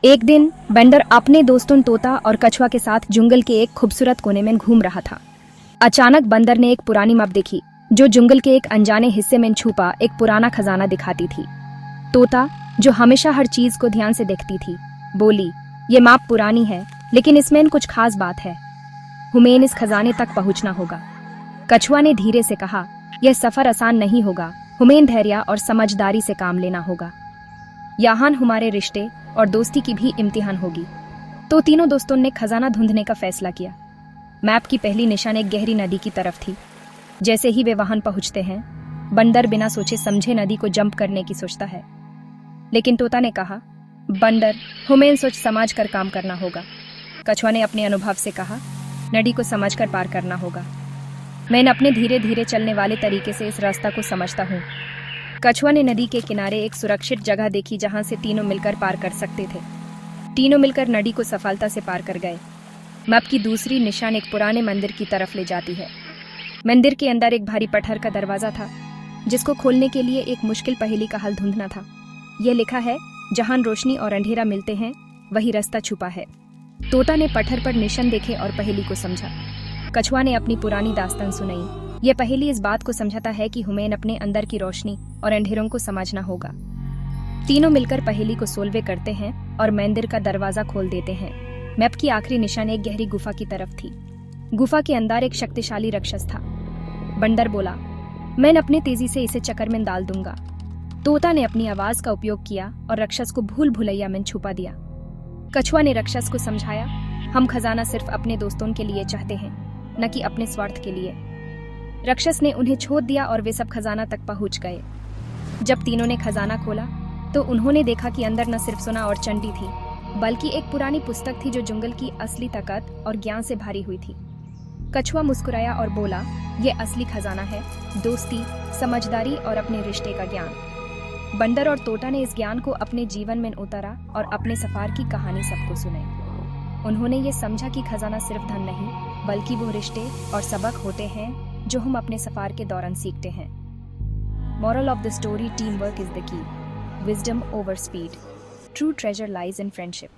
एक दिन बंदर अपने दोस्तों तोता और कछुआ के साथ जंगल के एक खूबसूरत कोने में घूम रहा था। अचानक बंदर ने एक पुरानी मैप देखी जो जंगल के एक अनजाने हिस्से में छुपा एक पुराना खजाना दिखाती थी। तोता, जो हमेशा हर चीज को ध्यान से देखती थी, बोली, ये मैप पुरानी है लेकिन इसमें कुछ खास बात है। हमें इस खजाने तक पहुंचना होगा। कछुआ ने धीरे से कहा, यह सफर आसान नहीं होगा, हमें धैर्य और समझदारी से काम लेना होगा। यहाँ हमारे रिश्ते और दोस्ती की भी इम्तिहान होगी। तो तीनों दोस्तों ने खजाना ढूंढने का फैसला किया। मैप की पहली निशान एक गहरी नदी की तरफ थी। जैसे ही वे वहां पहुंचते हैं, बंदर बिना सोचे समझे नदी को जंप करने की सोचता है। लेकिन तोता ने कहा, बंदर, हमें सोच समझ कर काम करना होगा। कछुआ ने अपने अनुभव से कहा, नदी को समझ कर पार करना होगा। मैं अपने धीरे धीरे चलने वाले तरीके से इस रास्ता को समझता हूँ। कछुआ ने नदी के किनारे एक सुरक्षित जगह देखी जहां से तीनों मिलकर पार कर सकते थे। तीनों मिलकर नदी को सफलता से पार कर गए। मैप की दूसरी निशान एक पुराने मंदिर की तरफ ले जाती है। मंदिर के अंदर एक भारी पत्थर का दरवाजा था जिसको खोलने के लिए एक मुश्किल पहेली का हल ढूंढना था। यह लिखा है, जहां रोशनी और अंधेरा मिलते हैं वही रास्ता छुपा है। तोता ने पत्थर पर निशान देखे और पहेली को समझा। कछुआ ने अपनी पुरानी दास्तान सुनाई। यह पहेली इस बात को समझाता है कि हमें अपने अंदर की रोशनी और अंधेरों को समझना होगा। तीनों मिलकर पहेली को सोल्वे करते हैं और मंदिर का दरवाजा खोल देते हैं। मैप की आखिरी निशान एक गहरी गुफा की तरफ थी। गुफा के अंदर एक शक्तिशाली राक्षस था। बंदर बोला, मैं अपने तेजी से इसे चक्कर में डाल दूंगा। तोता ने अपनी आवाज का उपयोग किया और राक्षस को भूल भुलैया में छुपा दिया। कछुआ ने राक्षस को समझाया, हम खजाना सिर्फ अपने दोस्तों के लिए चाहते हैं, न कि अपने स्वार्थ के लिए। राक्षस ने उन्हें छोड़ दिया और वे सब खजाना तक पहुंच गए। जब तीनों ने खजाना खोला तो उन्होंने देखा कि अंदर न सिर्फ सोना और चांदी थी, बल्कि एक पुरानी पुस्तक थी जो जंगल की असली ताकत और ज्ञान से भरी हुई थी। कछुआ मुस्कुराया और बोला, यह असली खजाना है, दोस्ती, समझदारी और अपने रिश्ते का ज्ञान। बंदर और तोता ने इस ज्ञान को अपने जीवन में उतारा और अपने सफर की कहानी सबको सुनाई। उन्होंने ये समझा कि खजाना सिर्फ धन नहीं, बल्कि वो रिश्ते और सबक होते हैं जो हम अपने सफर के दौरान सीखते हैं। Moral of the story: teamwork is the key. Wisdom over speed. True treasure lies in friendship.